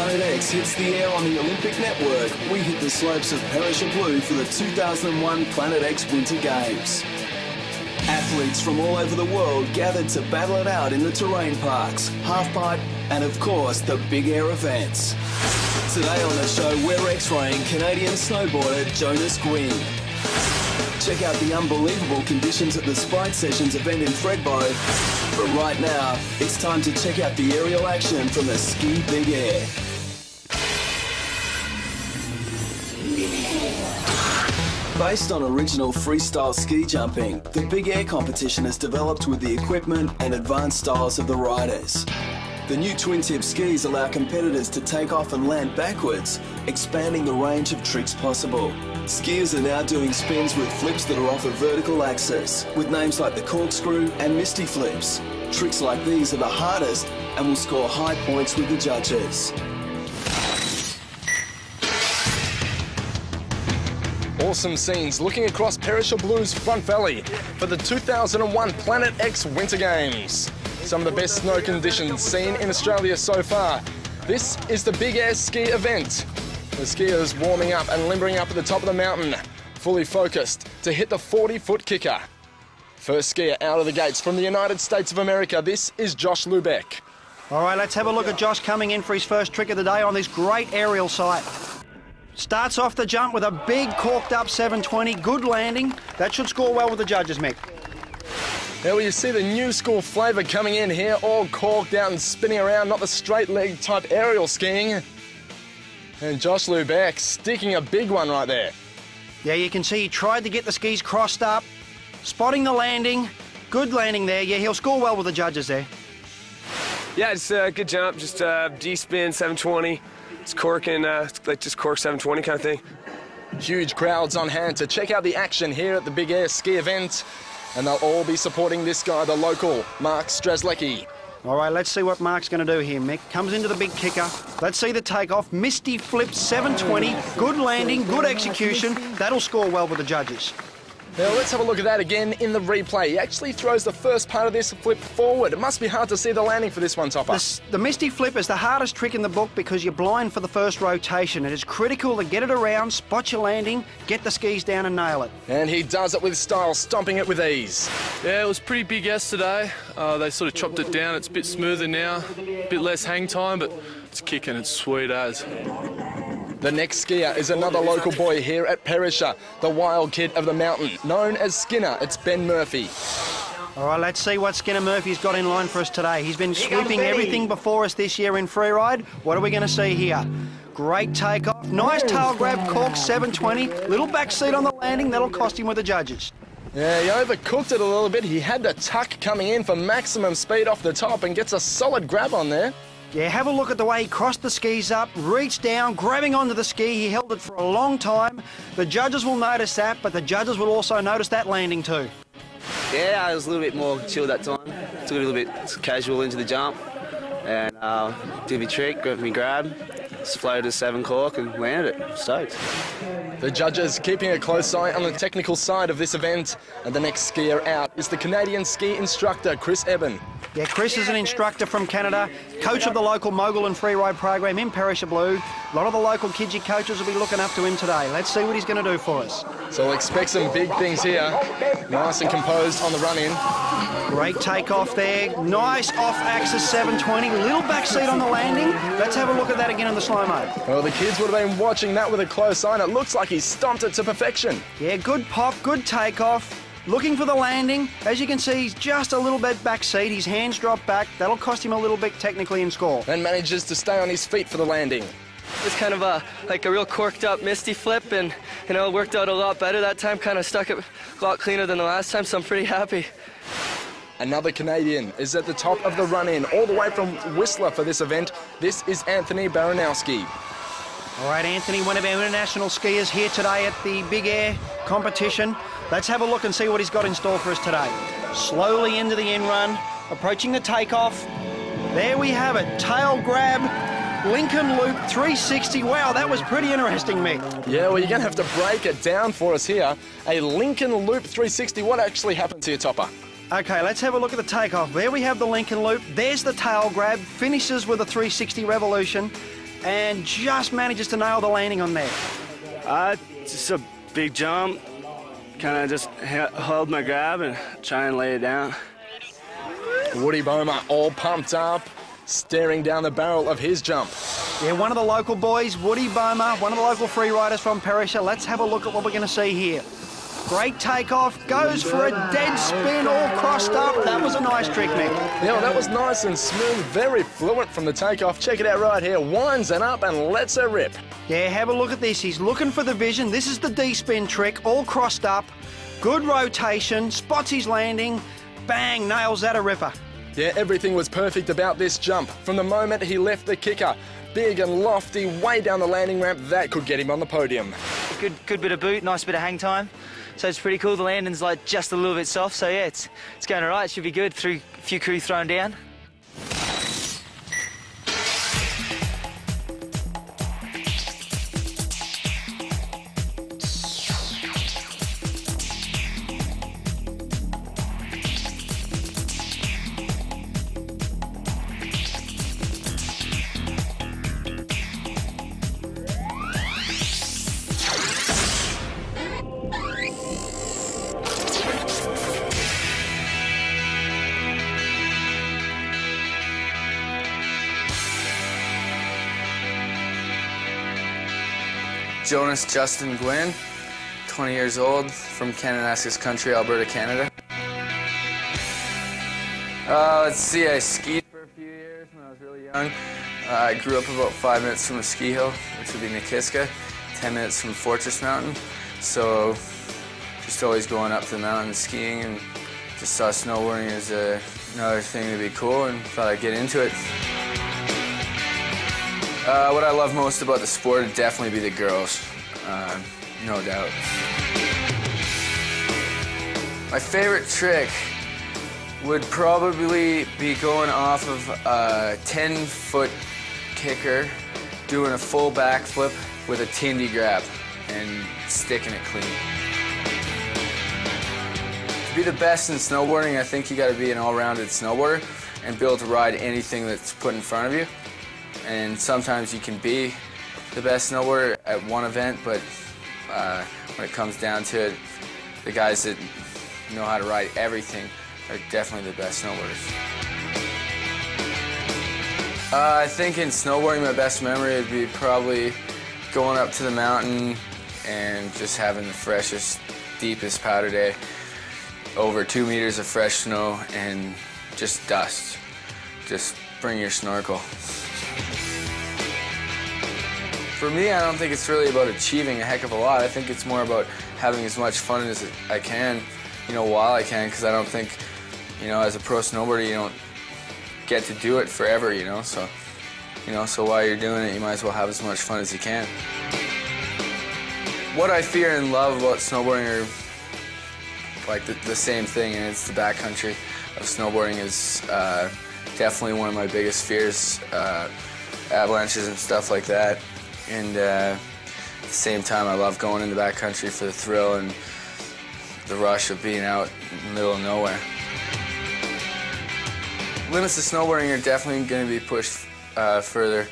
Planet X hits the air on the Olympic Network, we hit the slopes of Perisher Blue for the 2001 Planet X Winter Games. Athletes from all over the world gathered to battle it out in the terrain parks, halfpipe, and of course the big air events. Today on the show, we're X-raying Canadian snowboarder Jonas Gwyn. Check out the unbelievable conditions at the Sprite Sessions event in Fredbo. But right now, it's time to check out the aerial action from the Ski Big Air. Based on original freestyle ski jumping, the Big Air competition is developed with the equipment and advanced styles of the riders. The new twin-tip skis allow competitors to take off and land backwards, expanding the range of tricks possible. Skiers are now doing spins with flips that are off a vertical axis, with names like the corkscrew and misty flips. Tricks like these are the hardest and will score high points with the judges. Awesome scenes looking across Perisher Blue's front valley for the 2001 Planet X Winter Games. Some of the best snow conditions seen in Australia so far. This is the Big Air ski event. The skiers warming up and limbering up at the top of the mountain, fully focused to hit the 40-foot kicker. First skier out of the gates from the United States of America, this is Josh Lubeck. All right, let's have a look at Josh coming in for his first trick of the day on this great aerial site. Starts off the jump with a big corked up 720, good landing. That should score well with the judges, Mick. Now you see the new school flavour coming in here, all corked out and spinning around, not the straight leg type aerial skiing. And Josh Lubeck sticking a big one right there. Yeah, you can see he tried to get the skis crossed up, spotting the landing, good landing there. Yeah, he'll score well with the judges there. Yeah, it's a good jump, just D-spin 720. It's corking, like just cork 720 kind of thing. Huge crowds on hand to check out the action here at the Big Air ski event. And they'll all be supporting this guy, the local, Mark Strzelecki. All right, let's see what Mark's going to do here, Mick. Comes into the big kicker. Let's see the takeoff. Misty flip 720. Good landing, good execution. That'll score well with the judges. Now let's have a look at that again in the replay. He actually throws the first part of this flip forward. It must be hard to see the landing for this one, Topper. The Misty flip is the hardest trick in the book because you're blind for the first rotation. It is critical to get it around, spot your landing, get the skis down and nail it. And he does it with style, stomping it with ease. Yeah, it was pretty big yesterday. They sort of chopped it down. It's a bit smoother now, a bit less hang time, but it's kicking. It's sweet as. The next skier is another local boy here at Perisher, the wild kid of the mountain, known as Skinner. It's Ben Murphy. All right, let's see what Skinner Murphy's got in line for us today. He's been sweeping everything before us this year in freeride. What are we going to see here? Great takeoff, nice tail grab, cork 720, little back seat on the landing. That'll cost him with the judges. Yeah, he overcooked it a little bit. He had the tuck coming in for maximum speed off the top and gets a solid grab on there. Yeah, have a look at the way he crossed the skis up, reached down, grabbing onto the ski. He held it for a long time. The judges will notice that, but the judges will also notice that landing too. Yeah, I was a little bit more chill that time. Took it a little bit casual into the jump and did my trick, got me grab, floated a 7 cork and landed it. Stoked. The judges keeping a close eye on the technical side of this event, and the next skier out is the Canadian ski instructor, Chris Eben. Yeah, Chris is an instructor from Canada, coach of the local mogul and freeride program in Perisher Blue. A lot of the local kidgy coaches will be looking up to him today. Let's see what he's going to do for us. So we'll expect some big things here. Nice and composed on the run-in. Great takeoff there. Nice off-axis 720. Little back seat on the landing. Let's have a look at that again in the slow-mo. Well, the kids would have been watching that with a close eye, and it looks like he stomped it to perfection. Yeah, good pop, good takeoff. Looking for the landing. As you can see, he's just a little bit back seat. His hands drop back. That'll cost him a little bit technically in score. And manages to stay on his feet for the landing. It was kind of like a real corked up misty flip, and it worked out a lot better that time. Kind of stuck it a lot cleaner than the last time, so I'm pretty happy. Another Canadian is at the top of the run-in, all the way from Whistler for this event. This is Anthony Baranowski. All right, Anthony, one of our international skiers here today at the Big Air competition. Let's have a look and see what he's got in store for us today. Slowly into the end run, approaching the takeoff. There we have it, tail grab, Lincoln Loop 360. Wow, that was pretty interesting, Mick. Yeah, well, you're going to have to break it down for us here. A Lincoln Loop 360. What actually happens here, Topper? Okay, let's have a look at the takeoff. There we have the Lincoln Loop. There's the tail grab. Finishes with a 360 revolution. and just manages to nail the landing on there. Just a big jump. Kind of just hold my grab and try and lay it down. Woody Boma all pumped up, staring down the barrel of his jump. Yeah, one of the local boys, Woody Boma, one of the local free riders from Perisher. Let's have a look at what we're going to see here. Great takeoff, goes for a dead spin, all crossed up. That was a nice trick, Mick. Yeah, well, that was nice and smooth, very fluent from the takeoff. Check it out right here. Winds it up and lets her rip. Yeah, have a look at this. He's looking for the vision. This is the D-spin trick, all crossed up. Good rotation, spots his landing, bang, nails that a ripper. Yeah, everything was perfect about this jump. From the moment he left the kicker, big and lofty, way down the landing ramp, that could get him on the podium. Good bit of boot, nice bit of hang time. So it's pretty cool. The landing's like just a little bit soft. So yeah, it's going all right. It should be good. Through a few crew thrown down. Jonas Justin Gwynn, 20 years old, from Kananaskis Country, Alberta, Canada. Let's see, I skied for a few years when I was really young. I grew up about 5 minutes from a ski hill, which would be Nikiska, 10 minutes from Fortress Mountain. So just always going up to the mountain and skiing, and just saw snowboarding as another thing to be cool and thought I'd get into it. What I love most about the sport would definitely be the girls, no doubt. My favorite trick would probably be going off of a 10-foot kicker, doing a full backflip with a Tindy grab and sticking it clean. To be the best in snowboarding, I think you got to be an all-rounded snowboarder and be able to ride anything that's put in front of you. And sometimes you can be the best snowboarder at one event, but when it comes down to it, the guys that know how to ride everything are definitely the best snowboarders. I think in snowboarding, my best memory would be probably going up to the mountain and just having the freshest, deepest powder day, over 2 meters of fresh snow and just dust. Just bring your snorkel. For me, I don't think it's really about achieving a heck of a lot. I think it's more about having as much fun as I can, while I can, because I don't think, as a pro snowboarder, you don't get to do it forever, so, so while you're doing it, you might as well have as much fun as you can. What I fear and love about snowboarding are like the same thing, and it's the backcountry of snowboarding is definitely one of my biggest fears, avalanches and stuff like that. And at the same time, I love going in the backcountry for the thrill and the rush of being out in the middle of nowhere. Limits of snowboarding are definitely going to be pushed further.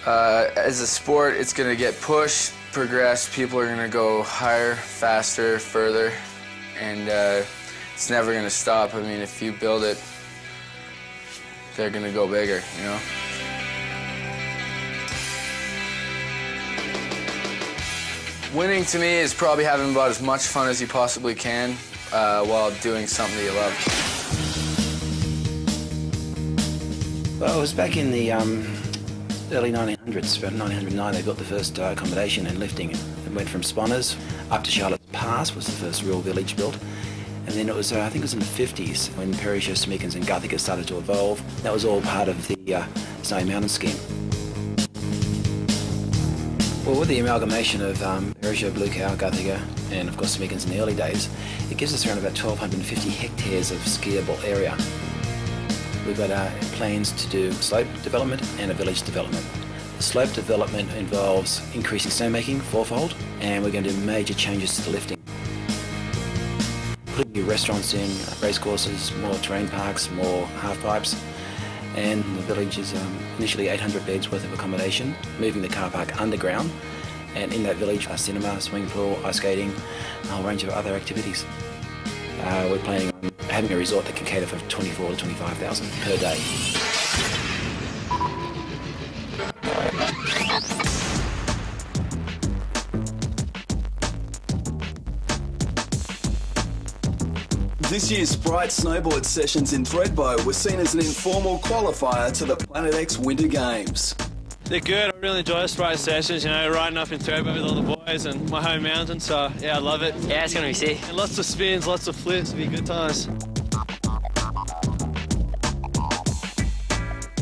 As a sport, it's going to get pushed, progressed. People are going to go higher, faster, further, and it's never going to stop. I mean, if you build it, they're going to go bigger, Winning to me is probably having about as much fun as you possibly can while doing something that you love. Well, it was back in the early 1900s, about 1909, they built the first accommodation and lifting. It went from Sponners up to Charlotte's Pass, was the first real village built. And then it was, I think it was in the 50s, when Perisher, Smekens and Guthiga started to evolve. That was all part of the Snowy Mountain scheme. Well, with the amalgamation of Perisher, Blue Cow, Guthiga, and of course Smekens in the early days, it gives us around about 1,250 hectares of skiable area. We've got plans to do slope development and a village development. The slope development involves increasing snowmaking fourfold, and we're going to do major changes to the lifting. Putting new restaurants in, race courses, more terrain parks, more half pipes, And the village is initially 800 beds worth of accommodation, moving the car park underground. And in that village, a cinema, swimming pool, ice skating, a whole range of other activities. We're planning on having a resort that can cater for 24,000 to 25,000 per day. This year's Sprite Snowboard Sessions in Thredbo were seen as an informal qualifier to the Planet X Winter Games. They're good. I really enjoy the Sprite Sessions, you know, riding up in Thredbo with all the boys and my home mountain, so yeah, I love it. Yeah, it's going to be sick. And lots of spins, lots of flips, it'll be good times.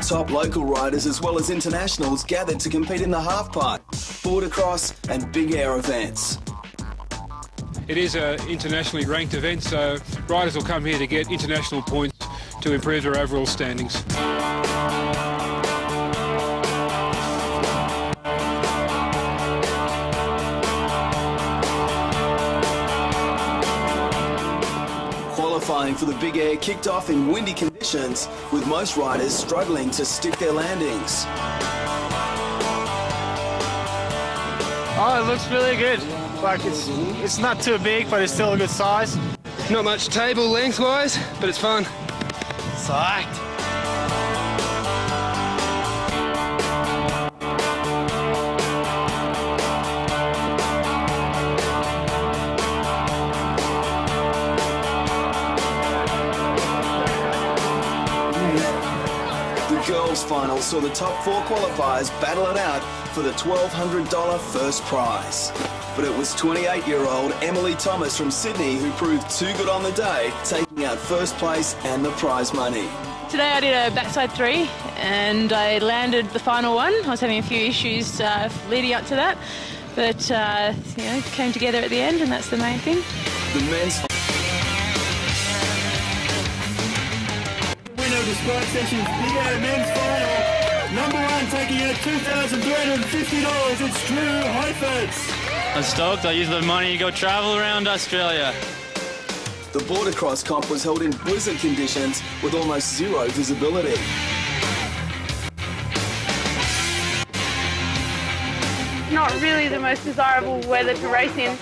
Top local riders as well as internationals gathered to compete in the halfpipe, border cross and big air events. It is an internationally ranked event, so riders will come here to get international points to improve their overall standings. Qualifying for the big air kicked off in windy conditions, with most riders struggling to stick their landings. Oh, it looks really good. Like it's not too big, but it's still a good size. Not much table lengthwise, but it's fun. Psyched. The girls' final saw the top 4 qualifiers battle it out for the $1,200 first prize. But it was 28-year-old Emily Thomas from Sydney who proved too good on the day, taking out first place and the prize money. Today I did a backside 3 and I landed the final one. I was having a few issues leading up to that, but you know, came together at the end, and that's the main thing. The men's winner of the Sprite Sessions Big Air Men's Final. Number 1 taking out $2,350. It's Drew Heifetz. I'm stoked. I use the money to go travel around Australia. The border cross comp was held in blizzard conditions with almost zero visibility. Not really the most desirable weather to race in.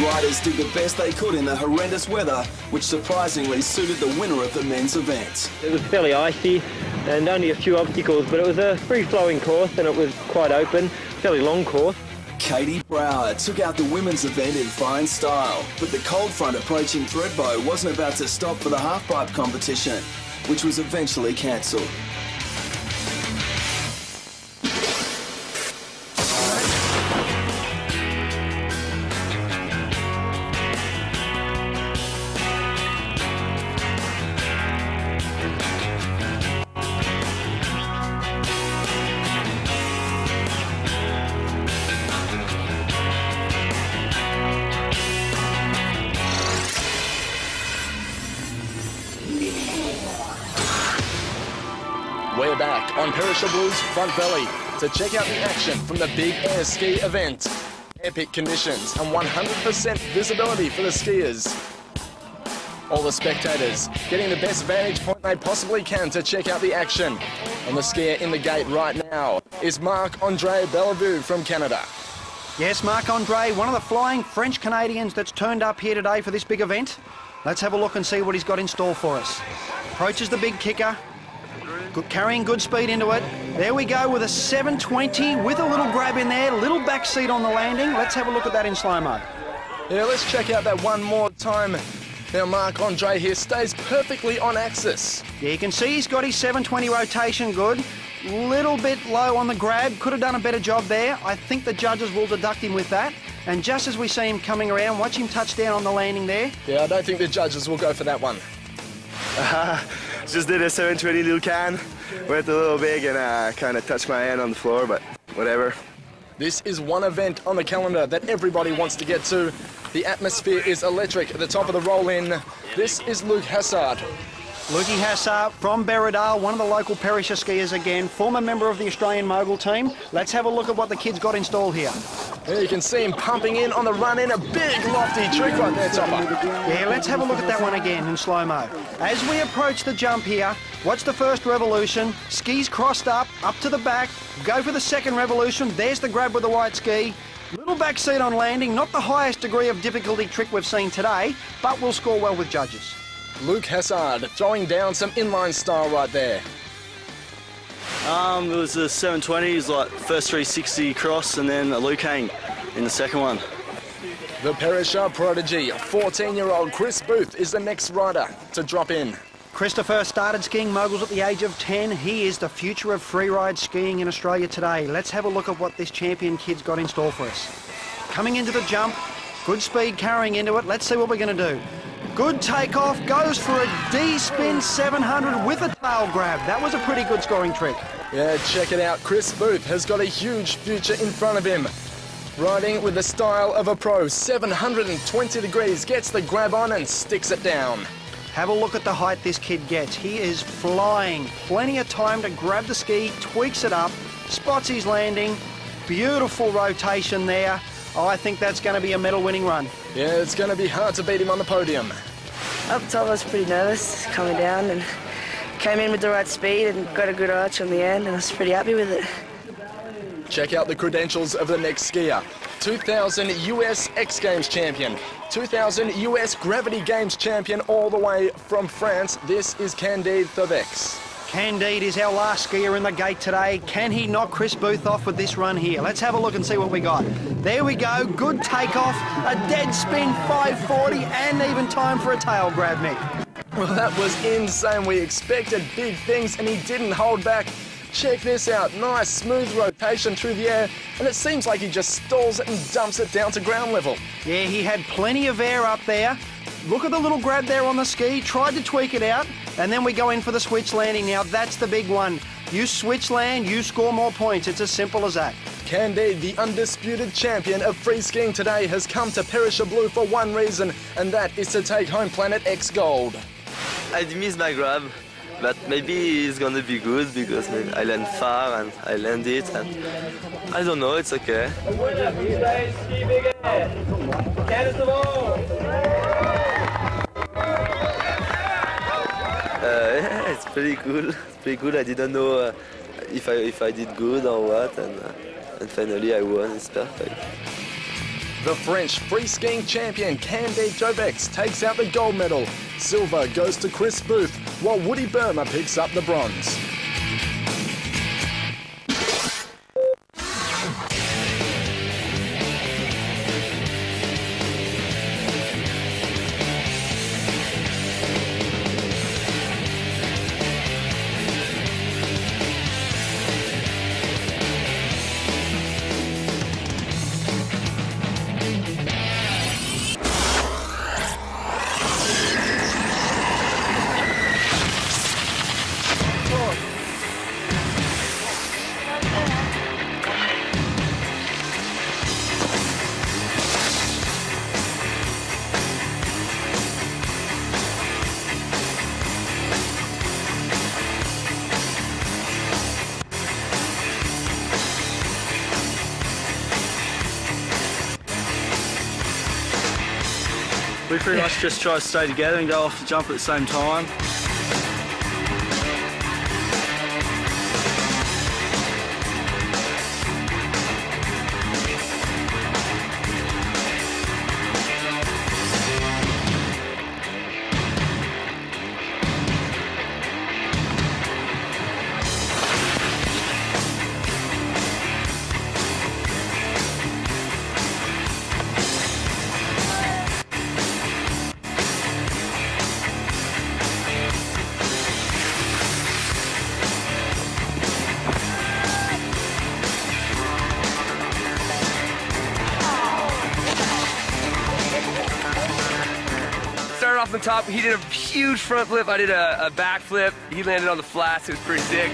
Riders did the best they could in the horrendous weather, which surprisingly suited the winner of the men's event. It was fairly icy and only a few obstacles, but it was a free-flowing course and it was quite open, fairly long course. Katie Brower took out the women's event in fine style, but the cold front approaching Thredbo wasn't about to stop for the halfpipe competition, which was eventually cancelled. We're back on Perisher Blues Front Valley to check out the action from the Big Air Ski event. Epic conditions and 100% visibility for the skiers. All the spectators getting the best vantage point they possibly can to check out the action. And the skier in the gate right now is Marc-Andre Bellevue from Canada. Yes, Marc-Andre, one of the flying French Canadians that's turned up here today for this big event. Let's have a look and see what he's got in store for us. Approaches the big kicker. Carrying good speed into it. There we go with a 720 with a little grab in there, little back seat on the landing. Let's have a look at that in slow-mo. Yeah, let's check out that one more time. Now Marc-Andre here stays perfectly on axis. Yeah, you can see he's got his 720 rotation good. Little bit low on the grab, could have done a better job there. I think the judges will deduct him with that. And just as we see him coming around, watch him touch down on the landing there. Yeah, I don't think the judges will go for that one. Just did a 720 little can, went a little big and kind of touched my hand on the floor, but whatever. This is one event on the calendar that everybody wants to get to. The atmosphere is electric at the top of the roll-in. This is Luke Hassard. Lukey Hassar from Berridale, one of the local Perisher skiers again, former member of the Australian Mogul team. Let's have a look at what the kid's got installed here. There you can see him pumping in on the run in, a big lofty trick right there, Topper. Yeah, let's have a look at that one again in slow-mo. As we approach the jump here, watch the first revolution, skis crossed up to the back, go for the second revolution, there's the grab with the right ski. Little backseat on landing, not the highest degree of difficulty trick we've seen today, but will score well with judges. Luke Hassard throwing down some inline style right there. It was a 720, it was like first 360 cross and then a Luke hang in the second one. The Perisher prodigy, 14-year-old Chris Booth is the next rider to drop in. Christopher started skiing moguls at the age of 10. He is the future of freeride skiing in Australia today. Let's have a look at what this champion kid's got in store for us. Coming into the jump, good speed carrying into it. Let's see what we're going to do. Good takeoff, goes for a D-spin 700 with a tail grab. That was a pretty good scoring trick. Yeah, check it out. Chris Booth has got a huge future in front of him. Riding with the style of a pro, 720 degrees, gets the grab on and sticks it down. Have a look at the height this kid gets. He is flying. Plenty of time to grab the ski, tweaks it up, spots his landing. Beautiful rotation there. Oh, I think that's going to be a medal-winning run. Yeah, it's going to be hard to beat him on the podium. Up top, I was pretty nervous coming down and came in with the right speed and got a good arch on the end, and I was pretty happy with it. Check out the credentials of the next skier. 2000 US X Games champion, 2000 US Gravity Games champion all the way from France. This is Candide Thovex. Candide is our last skier in the gate today. Can he knock Chris Booth off with this run here? Let's have a look and see what we got. There we go, good takeoff, a dead spin 540 and even time for a tail grab, Mick. Well, that was insane. We expected big things and he didn't hold back. Check this out, nice smooth rotation through the air, and it seems like he just stalls it and dumps it down to ground level. Yeah, he had plenty of air up there. Look at the little grab there on the ski, tried to tweak it out, and then we go in for the switch landing. Now that's the big one. You switch land, you score more points. It's as simple as that. Candide, the undisputed champion of free skiing today, has come to Perisher Blue for one reason, and that is to take home Planet X gold. I missed my grab. But maybe it's gonna be good because maybe I land far and I land it, and I don't know, it's okay. Yeah, it's pretty cool. It's pretty good. I didn't know if I did good or what, and finally I won. It's perfect. The French free skiing champion Candide Thovex takes out the gold medal. Silver goes to Chris Booth, while Woody Burma picks up the bronze. We pretty much just try to stay together and go off the jump at the same time. Off the top, he did a huge front flip. I did a back flip. He landed on the flats. It was pretty sick.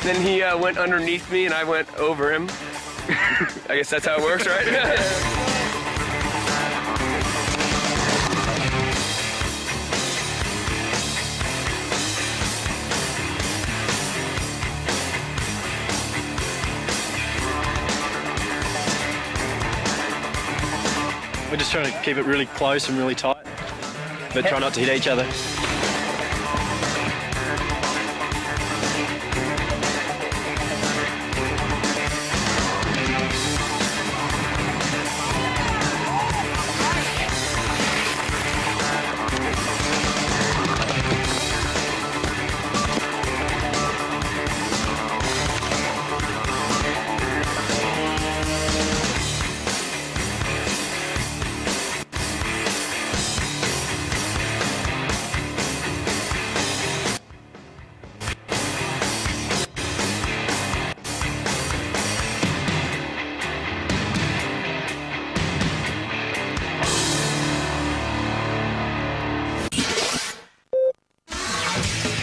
Then he went underneath me and I went over him. I guess that's how it works, right? just trying to keep it really close and really tight, but try not to hit each other.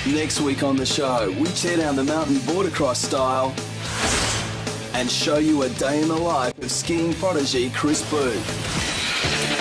Next week on the show, we tear down the mountain border cross style and show you a day in the life of skiing prodigy Chris Booth.